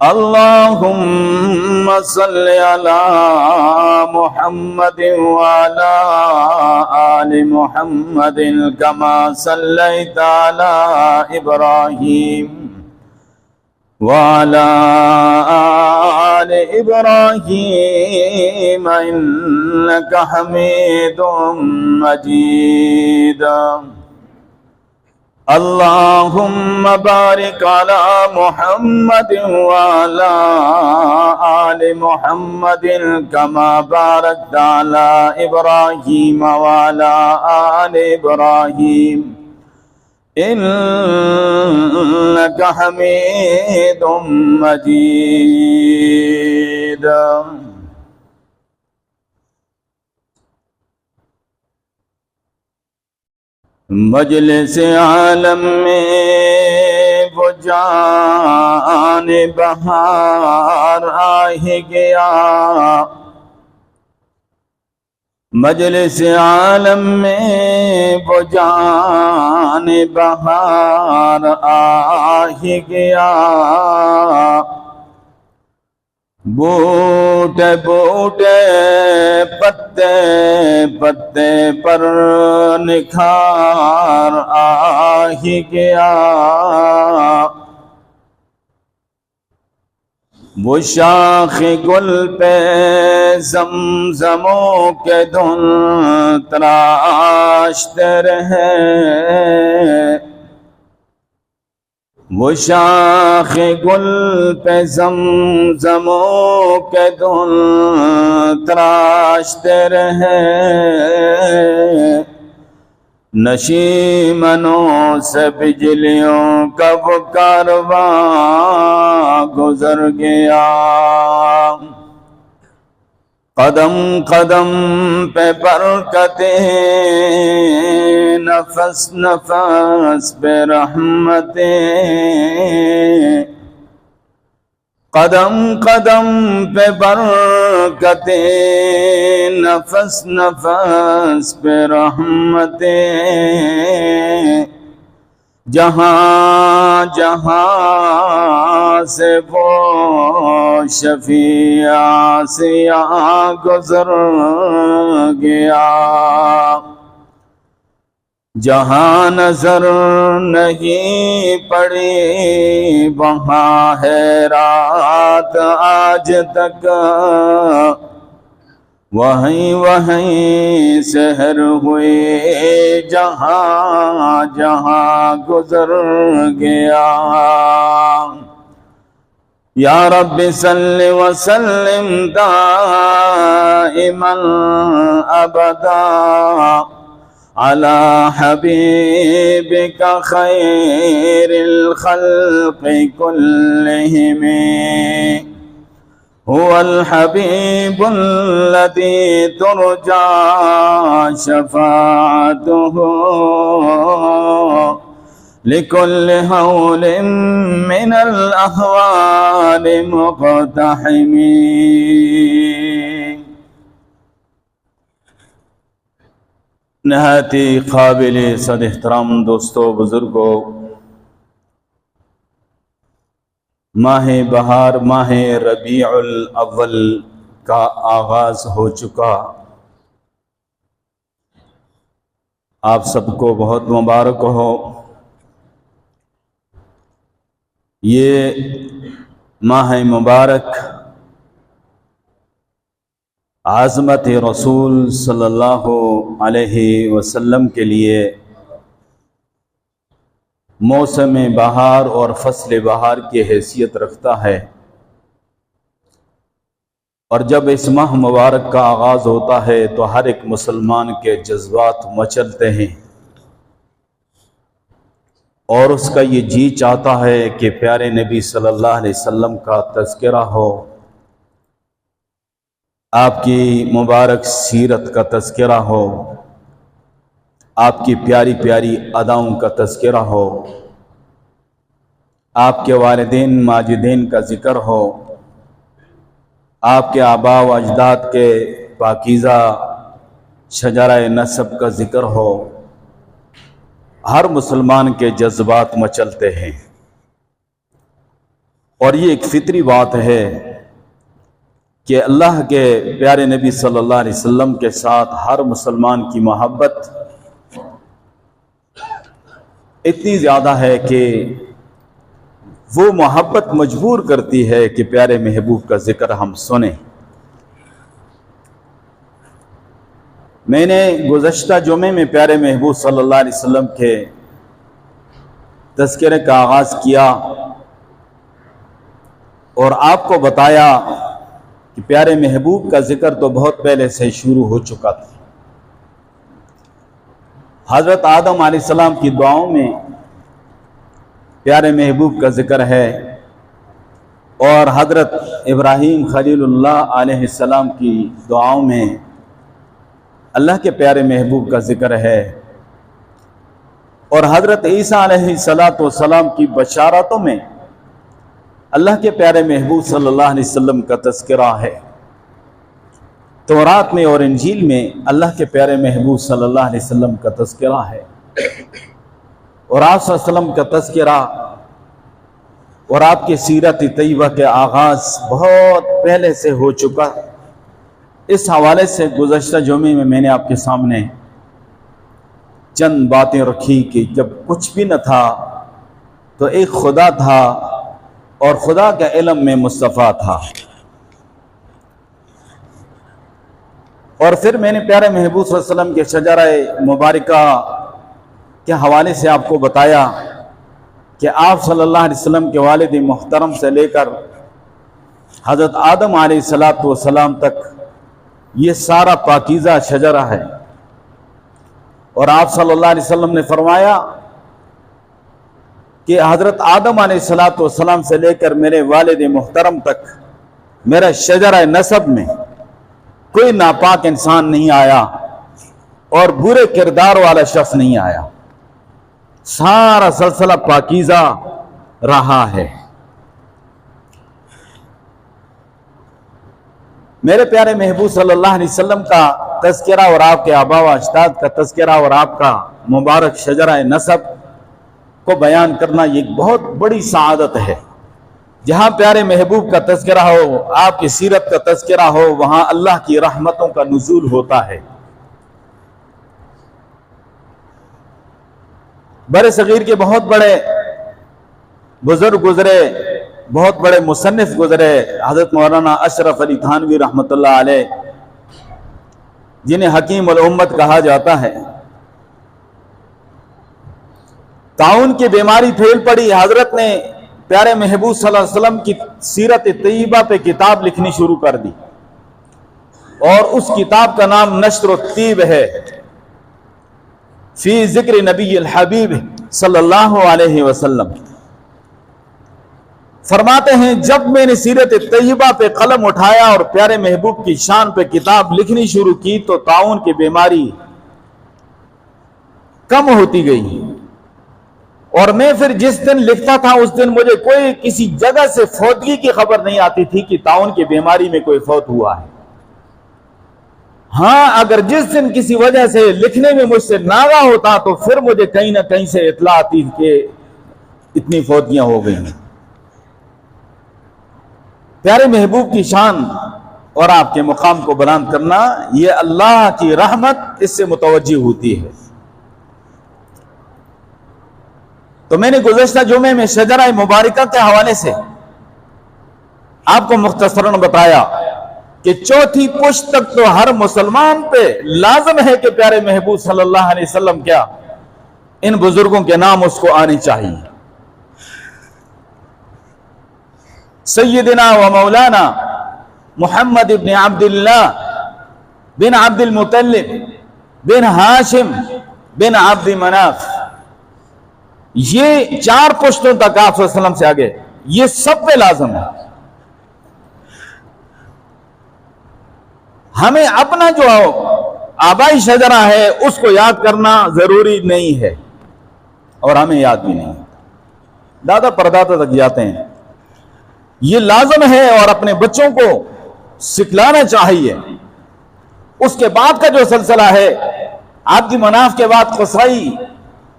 اللهم صل على محمد وعلى آل محمد كما صليت على إبراهيم وعلى آل إبراهيم إنك حميد مجيد اللهم بارك على محمد وعلى آل محمد كما باركت على إبراهيم وعلى آل إبراهيم إنك حميد مجيد مجلس عالم میں وہ جان بہار آ گیا مجلس عالم میں وہ جان بہار آ گیا بوٹے بوٹے پتے پتے پر نکھار آ گیا وہ شاخ گل پہ زمزموں کے دھن تراشتے رہے وہ شاخ گل پہ زمزموں کے دھن تراشتے رہے نشیمنوں سے بجلیوں کا وہ کارواں گزر گیا قدم قدم پہ برکتیں نفس نفس پہ رحمتیں قدم قدم پہ برکتیں نفس نفس پہ رحمتیں جہاں جہاں سے وہ شفیع آسیاں گزر گیا جہاں نظر نہیں پڑی وہاں ہے رات آج تک وہیں وہیں سحر ہوئی جہاں جہاں گزر گیا یا رب صلی وسلم دائما ابدا على حبيبك خير الخلق كلهم هو الحبيب الذي ترجى شفاعته لكل هول من الأهوال مقتحم نہایتی قابل صد احترام دوستو بزرگوں ماہ بہار ماہ ربیع الاول کا آغاز ہو چکا آپ سب کو بہت مبارک ہو یہ ماہ مبارک عظمت رسول صلی اللہ علیہ وسلم کے لیے موسم بہار اور فصل بہار کی حیثیت رکھتا ہے اور جب اس ماہ مبارک کا آغاز ہوتا ہے تو ہر ایک مسلمان کے جذبات مچلتے ہیں اور اس کا یہ جی چاہتا ہے کہ پیارے نبی صلی اللہ علیہ وسلم کا تذکرہ ہو آپ کی مبارک سیرت کا تذکرہ ہو آپ کی پیاری پیاری اداؤں کا تذکرہ ہو آپ کے والدین ماجدین کا ذکر ہو آپ کے آباء و اجداد کے پاکیزہ شجرہ نسب کا ذکر ہو ہر مسلمان کے جذبات مچلتے ہیں اور یہ ایک فطری بات ہے کہ اللہ کے پیارے نبی صلی اللہ علیہ وسلم کے ساتھ ہر مسلمان کی محبت اتنی زیادہ ہے کہ وہ محبت مجبور کرتی ہے کہ پیارے محبوب کا ذکر ہم سنیں۔ میں نے گزشتہ جمعے میں پیارے محبوب صلی اللہ علیہ وسلم کے تذکرے کا آغاز کیا اور آپ کو بتایا کہ پیارے محبوب کا ذکر تو بہت پہلے سے شروع ہو چکا تھا۔ حضرت آدم علیہ السلام کی دعاؤں میں پیارے محبوب کا ذکر ہے، اور حضرت ابراہیم خلیل اللہ علیہ السلام کی دعاؤں میں اللہ کے پیارے محبوب کا ذکر ہے، اور حضرت عیسیٰ علیہ السلام کی بشارتوں میں اللہ کے پیارے محبوب صلی اللہ علیہ وسلم کا تذکرہ ہے۔ تورات میں اور انجیل میں اللہ کے پیارے محبوب صلی اللہ علیہ وسلم کا تذکرہ ہے، اور آپ صلی اللہ علیہ وسلم کا تذکرہ اور آپ کی سیرت طیبہ کے آغاز بہت پہلے سے ہو چکا۔ اس حوالے سے گزشتہ جمعے میں نے آپ کے سامنے چند باتیں رکھی کہ جب کچھ بھی نہ تھا تو ایک خدا تھا، اور خدا کا علم میں مصطفیٰ تھا۔ اور پھر میں نے پیارے محبوب صلی اللہ علیہ وسلم کے شجرہ مبارکہ کے حوالے سے آپ کو بتایا کہ آپ صلی اللہ علیہ وسلم کے والد محترم سے لے کر حضرت آدم علیہ السلام تک یہ سارا پاکیزہ شجرہ ہے، اور آپ صلی اللہ علیہ وسلم نے فرمایا کہ حضرت آدم علیہ السلام سے لے کر میرے والد محترم تک میرا شجرہ نسب میں کوئی ناپاک انسان نہیں آیا اور برے کردار والا شخص نہیں آیا، سارا سلسلہ پاکیزہ رہا ہے۔ میرے پیارے محبوب صلی اللہ علیہ وسلم کا تذکرہ اور آپ کے آباء و اجداد کا تذکرہ اور آپ کا مبارک شجرہ نسب کو بیان کرنا یہ ایک بہت بڑی سعادت ہے۔ جہاں پیارے محبوب کا تذکرہ ہو، آپ کی سیرت کا تذکرہ ہو، وہاں اللہ کی رحمتوں کا نزول ہوتا ہے۔ بر صغیر کے بہت بڑے بزرگ گزرے، بہت بڑے مصنف گزرے، حضرت مولانا اشرف علی تھانوی رحمۃ اللہ علیہ، جنہیں حکیم الامت کہا جاتا ہے۔ طاعون کی بیماری پھیل پڑی، حضرت نے پیارے محبوب صلی اللہ علیہ وسلم کی سیرت طیبہ پہ کتاب لکھنی شروع کر دی، اور اس کتاب کا نام نشر الطیب ہے، فی ذکر نبی الحبیب صلی اللہ علیہ وسلم۔ فرماتے ہیں جب میں نے سیرت طیبہ پہ قلم اٹھایا اور پیارے محبوب کی شان پہ کتاب لکھنی شروع کی تو طاعون کی بیماری کم ہوتی گئی، اور میں پھر جس دن لکھتا تھا اس دن مجھے کوئی کسی جگہ سے فوتگی کی خبر نہیں آتی تھی کہ طاعون کی بیماری میں کوئی فوت ہوا ہے۔ ہاں اگر جس دن کسی وجہ سے لکھنے میں مجھ سے ناغہ ہوتا تو پھر مجھے کہیں نہ کہیں سے اطلاع آتی کہ اتنی فوتگیاں ہو گئی ہیں۔ پیارے محبوب کی شان اور آپ کے مقام کو بلند کرنا، یہ اللہ کی رحمت اس سے متوجہ ہوتی ہے۔ تو میں نے گزشتہ جمعے میں شجرہ مبارکہ کے حوالے سے آپ کو مختصراً بتایا کہ چوتھی پشت تک تو ہر مسلمان پہ لازم ہے کہ پیارے محبوب صلی اللہ علیہ وسلم کیا ان بزرگوں کے نام اس کو آنے چاہیے۔ سیدنا و مولانا محمد ابن عبداللہ بن عبد المطلب بن ہاشم بن عبد مناف، یہ چار پشتوں تک آپ صلی اللہ علیہ وسلم سے آگے یہ سب پہ لازم ہے۔ ہمیں اپنا جو آبائی شجرہ ہے اس کو یاد کرنا ضروری نہیں ہے، اور ہمیں یاد بھی نہیں، دادا پردادا تک جاتے ہیں، یہ لازم ہے اور اپنے بچوں کو سکھلانا چاہیے۔ اس کے بعد کا جو سلسلہ ہے، عبد مناف کے بعد قصی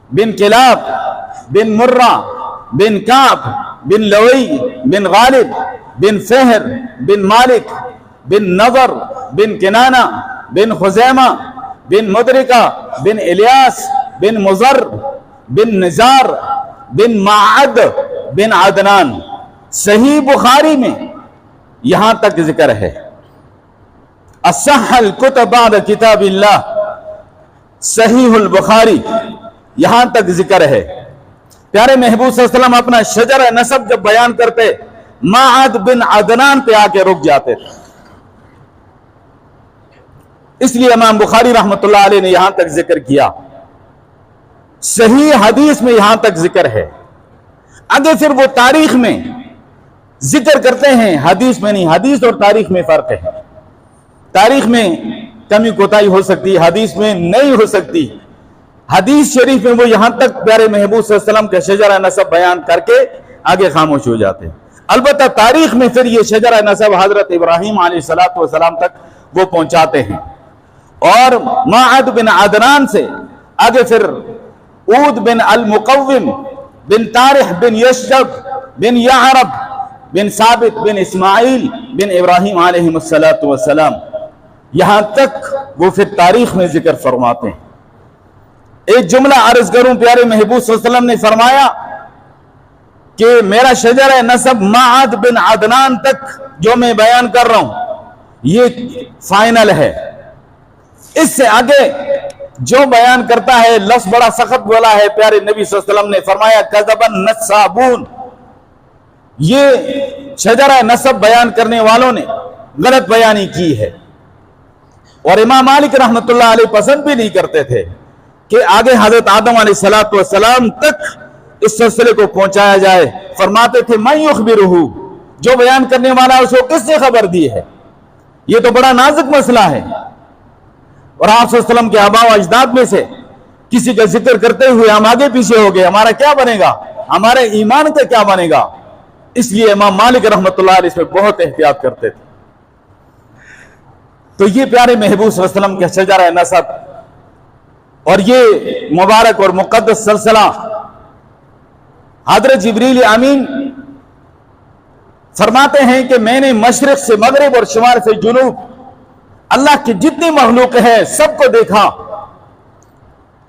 بن کلاب بن مرہ بن کعب بن لوی بن غالب بن فہر بن مالک بن نضر بن کنانہ بن خزیمہ بن مدرکہ بن الیاس بن مزر بن نزار بن معد بن عدنان. صحیح بخاری میں یہاں تک ذکر ہے. اصح الکتب بعد کتاب اللہ، صحیح البخاری، یہاں تک ذکر ہے. پیارے محبوب صلی اللہ علیہ وسلم اپنا شجر نسب جب بیان کرتے معد بن عدنان پہ آ کے رک جاتے تھے. اس لیے امام بخاری رحمۃ اللہ علیہ نے یہاں تک ذکر کیا. صحیح حدیث میں یہاں تک ذکر ہے. آگے پھر وہ تاریخ میں ذکر کرتے ہیں، حدیث میں نہیں. حدیث اور تاریخ میں فرق ہے. تاریخ میں کمی کوتاہی ہو سکتی، حدیث میں نہیں ہو سکتی. حدیث شریف میں وہ یہاں تک پیارے محبوب صلی اللہ علیہ وسلم کا شجرہ نسب بیان کر کے آگے خاموش ہو جاتے ہیں. البتہ تاریخ میں پھر یہ شجرہ نسب حضرت ابراہیم علیہ السلام تک وہ پہنچاتے ہیں. اور معد بن عدنان سے آگے پھر عود بن المقوم بن طارح بن یشجب بن یعرب بن ثابت بن اسماعیل بن ابراہیم علیہ السلام، یہاں تک وہ پھر تاریخ میں ذکر فرماتے ہیں. ایک جملہ عرض کروں، پیارے محبوب صلی اللہ علیہ وسلم نے فرمایا کہ میرا شجرہ نسب معد بن عدنان تک جو میں بیان کر رہا ہوں یہ فائنل ہے. اس سے آگے جو بیان کرتا ہے لفظ بڑا سخت بولا ہے. پیارے نبی صلی اللہ علیہ وسلم نے فرمایا کذب النسابون، یہ شجرہ نسب بیان کرنے والوں نے غلط بیانی کی ہے. اور امام مالک رحمۃ اللہ علیہ پسند بھی نہیں کرتے تھے کہ آگے حضرت آدم علیہ السلام تک اس سلسلے کو پہنچایا جائے. فرماتے تھے من یخبرہ، جو بیان کرنے والا ہے اس کو کس نے خبر دی ہے؟ یہ تو بڑا نازک مسئلہ ہے. اور آپ صلی اللہ علیہ وسلم کے آباء و اجداد میں سے کسی کا ذکر کرتے ہوئے ہم آگے پیچھے ہو گئے، ہمارا کیا بنے گا؟ ہمارے ایمان کا کیا بنے گا؟ اس لیے امام مالک رحمۃ اللہ علیہ اس میں بہت احتیاط کرتے تھے. تو یہ پیارے محبوب صلی اللہ علیہ وسلم کے شجرہ نسب اور یہ مبارک اور مقدس سلسلہ حضرت جبریل امین فرماتے ہیں کہ میں نے مشرق سے مغرب اور شمال سے جنوب اللہ کی جتنی مخلوق ہے سب کو دیکھا،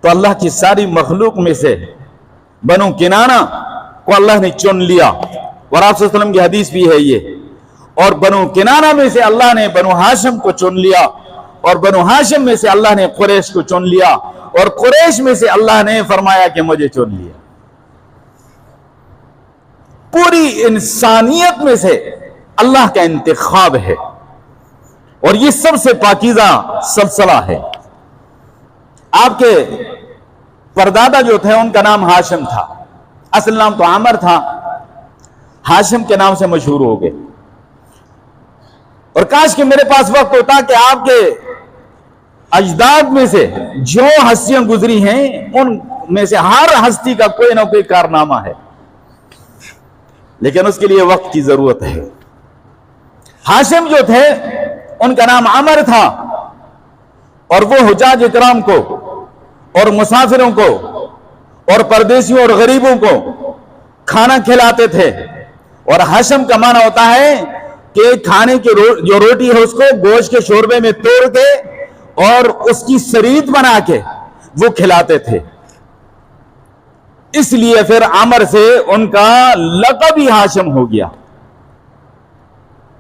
تو اللہ کی ساری مخلوق میں سے بنو کنانہ کو اللہ نے چن لیا. اور آپ صلی اللہ علیہ وسلم کی حدیث بھی ہے یہ. اور بنو کنانہ میں سے اللہ نے بنو ہاشم کو چن لیا، اور بنو ہاشم میں سے اللہ نے قریش کو چن لیا، اور قریش میں سے اللہ نے فرمایا کہ مجھے چن لیا. پوری انسانیت میں سے اللہ کا انتخاب ہے، اور یہ سب سے پاکیزہ سلسلہ ہے. آپ کے پردادا جو تھے ان کا نام ہاشم تھا، اصل نام تو عامر تھا، ہاشم کے نام سے مشہور ہو گئے. اور کاش کہ میرے پاس وقت ہوتا کہ آپ کے اجداد میں سے جو ہستیاں گزری ہیں ان میں سے ہر ہستی کا کوئی نہ کوئی کارنامہ ہے، لیکن اس کے لیے وقت کی ضرورت ہے. ہاشم جو تھے ان کا نام عامر تھا، اور وہ حجاج اکرام کو اور مسافروں کو اور پردیسیوں اور غریبوں کو کھانا کھلاتے تھے. اور ہاشم کا معنی ہوتا ہے کہ کھانے کی جو روٹی ہے اس کو گوشت کے شوربے میں توڑ کے اور اس کی سرید بنا کے وہ کھلاتے تھے. اس لیے پھر عامر سے ان کا لقب ہی ہاشم ہو گیا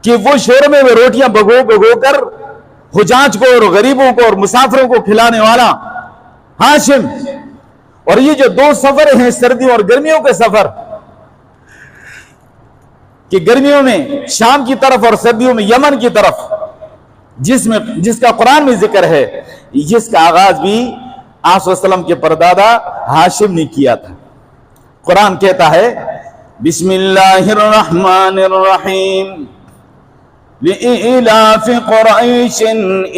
کہ وہ شوربے میں روٹیاں بھگو کر حجاج کو اور غریبوں کو اور مسافروں کو کھلانے والا ہاشم. اور یہ جو دو سفر ہیں سردیوں اور گرمیوں کے سفر، کہ گرمیوں میں شام کی طرف اور سردیوں میں یمن کی طرف، جس کا قرآن میں ذکر ہے، جس کا آغاز بھی آپ صلی اللہ علیہ وسلم کے پردادا ہاشم نے کیا تھا. قرآن کہتا ہے بسم اللہ الرحمن الرحیم لإِيلَافِ قُرَيْشٍ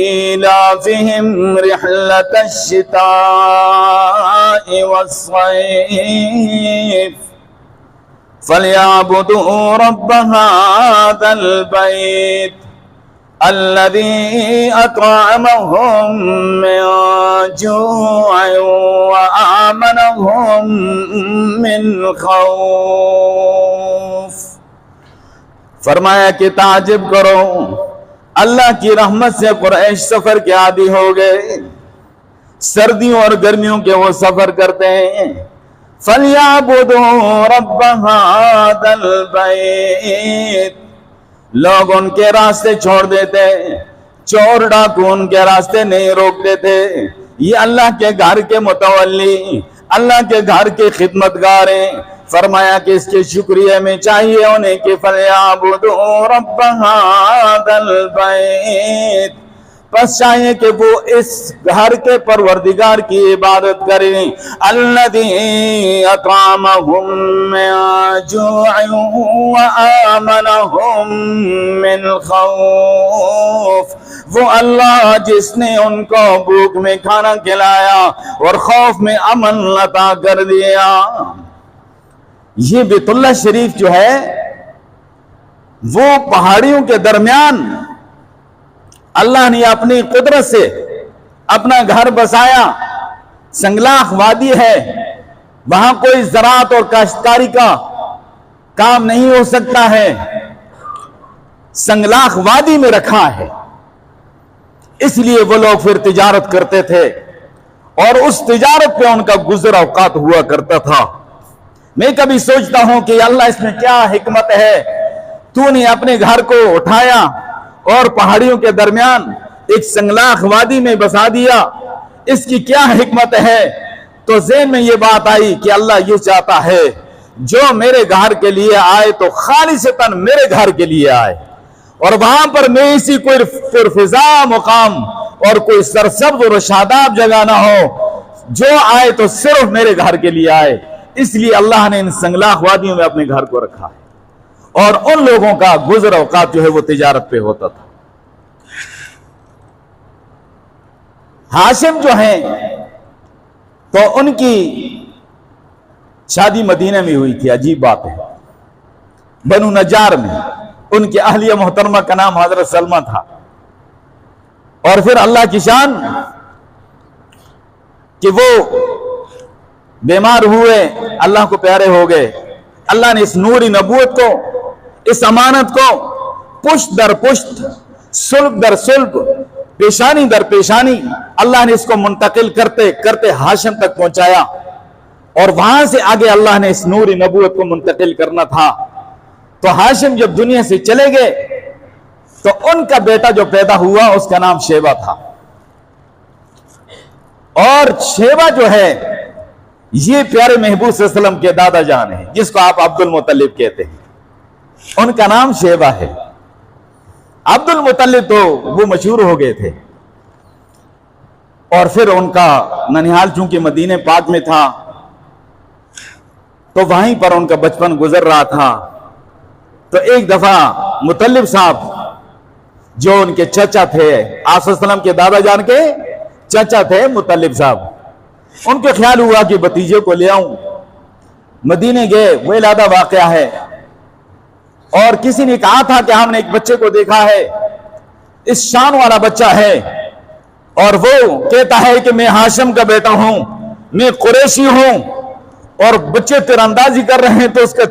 إِيلَافِهِمْ رِحْلَةَ الشِّتَاءِ وَالصَّيْفِ فَلْيَعْبُدُوا رَبَّ هَذَا الْبَيْتِ الَّذِي أَطْعَمَهُم مِّن جُوعٍ وَآمَنَهُم مِّنْ خَوْفٍ. فرمایا کہ تعجب کرو، اللہ کی رحمت سے قریش سفر کے عادی ہو گئے، سردیوں اور گرمیوں کے وہ سفر کرتے ہیں۔ فَلْيَعْبُدُوا رَبَّ هَذَا الْبَيْتِ، لوگ ان کے راستے چھوڑ دیتے، چور ڈاکو ان کے راستے نہیں روکتے تھے۔ یہ اللہ کے گھر کے متولی، اللہ کے گھر کے خدمتگار ہیں۔ فرمایا کہ اس کے شکریہ میں چاہیے انہیں کہ فَلْيَعْبُدُوا رَبَّ هَذَا الْبَيْتِ، پس چاہیے کہ وہ اس گھر کے پروردگار کی عبادت کریں، الَّذِي أَطْعَمَهُم مِّن جُوعٍ وَآمَنَهُم مِّنْ خَوْفٍ، وہ اللہ جس نے ان کو بھوک میں کھانا کھلایا اور خوف میں امن عطا کر دیا۔ یہ بیت اللہ شریف جو ہے وہ پہاڑیوں کے درمیان اللہ نے اپنی قدرت سے اپنا گھر بسایا۔ سنگلاخ وادی ہے، وہاں کوئی زراعت اور کاشتکاری کا کام نہیں ہو سکتا ہے، سنگلاخ وادی میں رکھا ہے، اس لیے وہ لوگ پھر تجارت کرتے تھے اور اس تجارت پہ ان کا گزر اوقات ہوا کرتا تھا۔ میں کبھی سوچتا ہوں کہ اللہ اس میں کیا حکمت ہے، تو نے اپنے گھر کو اٹھایا اور پہاڑیوں کے درمیان ایک سنگلاخ وادی میں بسا دیا، اس کی کیا حکمت ہے؟ تو ذہن میں یہ بات آئی کہ اللہ یہ چاہتا ہے جو میرے گھر کے لیے آئے تو خالصتاً میرے گھر کے لیے آئے، اور وہاں پر میں اسی کوئی پرفضا مقام اور کوئی سرسبز اور شاداب جگہ نہ ہو، جو آئے تو صرف میرے گھر کے لیے آئے۔ اس لیے اللہ نے ان سنگلاخ وادیوں میں اپنے گھر کو رکھا ہے، اور ان لوگوں کا گزر اوقات جو ہے وہ تجارت پہ ہوتا تھا۔ ہاشم جو ہیں تو ان کی شادی مدینہ میں ہوئی تھی، عجیب بات ہے، بنو نجار میں۔ ان کی اہلیہ محترمہ کا نام حضرت سلمہ تھا، اور پھر اللہ کی شان کہ وہ بیمار ہوئے، اللہ کو پیارے ہو گئے۔ اللہ نے اس نوری نبوت کو، اس امانت کو پشت در پشت، سلب در سلب، پیشانی در پیشانی اللہ نے اس کو منتقل کرتے کرتے ہاشم تک پہنچایا، اور وہاں سے آگے اللہ نے اس نوری نبوت کو منتقل کرنا تھا۔ تو ہاشم جب دنیا سے چلے گئے تو ان کا بیٹا جو پیدا ہوا اس کا نام شیبہ تھا، اور شیبہ جو ہے یہ پیارے محبوب صلی اللہ علیہ وسلم کے دادا جان ہیں، جس کو آپ عبد المطلب کہتے ہیں، ان کا نام شیبہ ہے۔ عبد المطلب تو وہ مشہور ہو گئے تھے، اور پھر ان کا ننیال چونکہ مدینہ پاک میں تھا تو وہیں پر ان کا بچپن گزر رہا تھا۔ تو ایک دفعہ مطلب صاحب جو ان کے چچا تھے، آپ صلی اللہ علیہ وسلم کے دادا جان کے چچا تھے مطلب صاحب، ان کے خیال ہوا کہ بھتیجے کو لے آؤں۔ مدینے گئے، وہ ولادہ واقعہ ہے، اور کسی نے کہا تھا کہ ہم نے ایک بچے کو دیکھا ہے، اس شان والا بچہ ہے، اور وہ کہتا ہے کہ میں ہاشم کا بیٹا ہوں، میں قریشی ہوں، اور بچے تیر اندازی کر رہے ہیں تو اس کا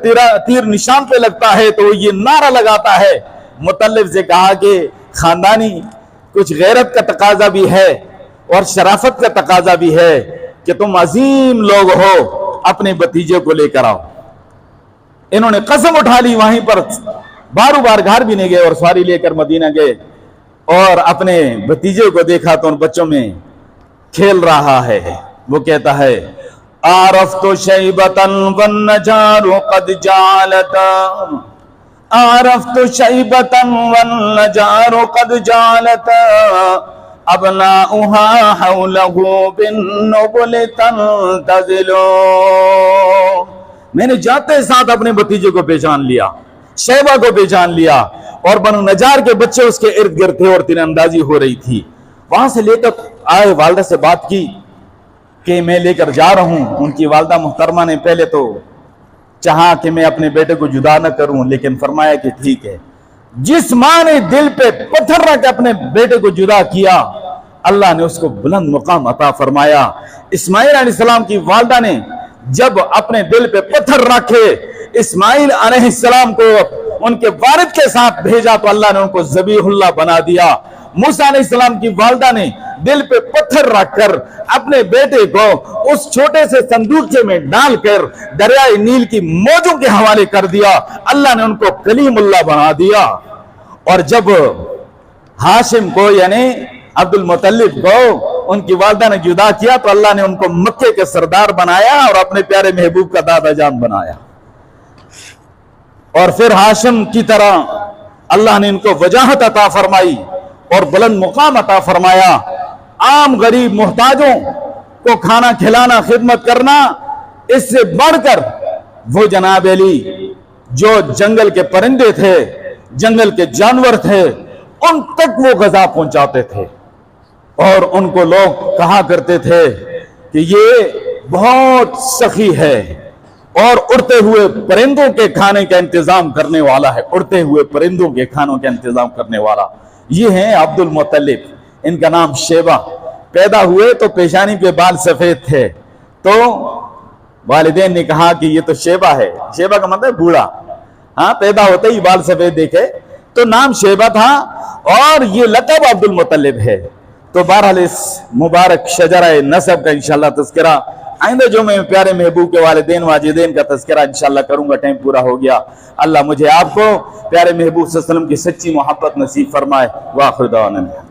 تیر نشان پہ لگتا ہے تو وہ یہ نعرہ لگاتا ہے۔ مطلب سے کہا کہ خاندانی کچھ غیرت کا تقاضا بھی ہے اور شرافت کا تقاضا بھی ہے کہ تم عظیم لوگ ہو، اپنے بھتیجے کو لے کر آؤ۔ انہوں نے قسم اٹھا لی، وہیں پر بارو بار گھر بھی نہیں گئے اور سواری لے کر مدینہ گئے، اور اپنے بھتیجے کو دیکھا تو ان بچوں میں کھیل رہا ہے۔ وہ کہتا ہے عرفت شیبة والنجار قد جعلتا، عرفت شیبة والنجار قد جعلتا، ابناؤها حوله بالنبل تنتظل۔ میں نے جاتے ساتھ اپنے بھتیجے کو پہچان لیا، شیبہ کو پہچان لیا، اور بنو نجار کے بچے اس کے ارد گرد تھے اور تیر اندازی ہو رہی تھی۔ وہاں سے لے کر آئے، والدہ سے بات کی کہ میں لے کر جا رہا ہوں۔ ان کی والدہ محترمہ نے پہلے تو چاہا کہ میں اپنے بیٹے کو جدا نہ کروں، لیکن فرمایا کہ ٹھیک ہے۔ جس ماں نے دل پہ پتھر رکھ اپنے بیٹے کو جدا کیا، اللہ نے اس کو بلند مقام عطا فرمایا۔ اسماعیل علیہ السلام کی والدہ نے جب اپنے دل پہ پتھر رکھے، اسماعیل علیہ السلام کو ان کے والد کے ساتھ بھیجا تو اللہ نے ان کو ذبیح اللہ بنا دیا۔ موسیٰ علیہ السلام کی والدہ نے دل پہ پتھر رکھ کر اپنے بیٹے کو اس چھوٹے سے صندوقچے میں ڈال کر دریائے نیل کی موجوں کے حوالے کر دیا، اللہ نے ان کو کلیم اللہ بنا دیا۔ اور جب ہاشم کو یعنی عبد المطلب کو ان کی والدہ نے جدا کیا تو اللہ نے ان کو مکے کے سردار بنایا اور اپنے پیارے محبوب کا دادا جان بنایا۔ اور پھر ہاشم کی طرح اللہ نے ان کو وجاہت عطا فرمائی اور بلند مقام عطا فرمایا۔ عام غریب محتاجوں کو کھانا کھلانا، خدمت کرنا، اس سے بڑھ کر وہ جناب علی جو جنگل کے پرندے تھے، جنگل کے جانور تھے، ان تک وہ غذا پہنچاتے تھے۔ اور ان کو لوگ کہا کرتے تھے کہ یہ بہت سخی ہے اور اڑتے ہوئے پرندوں کے کھانے کا انتظام کرنے والا ہے، اڑتے ہوئے پرندوں کے کھانوں کا انتظام کرنے والا۔ یہ ہیں عبد المطلب، ان کا نام شیبہ۔ پیدا ہوئے تو پیشانی پہ بال سفید تھے، تو والدین نے کہا کہ یہ تو شیبہ ہے۔ شیبہ کا مطلب بوڑھا، ہاں، پیدا ہوتے ہی بال سفید دیکھے تو نام شیبہ تھا اور یہ لقب عبد المطلب ہے۔ تو بہرحال اس مبارک شجرہ نسب کا انشاءاللہ تذکرہ آئندہ جو میں پیارے محبوب کے والدین واجدین کا تذکرہ انشاءاللہ کروں گا، ٹائم پورا ہو گیا۔ اللہ مجھے آپ کو پیارے محبوب صلی اللہ علیہ وسلم کی سچی محبت نصیب فرمائے۔ وآخر دعوانا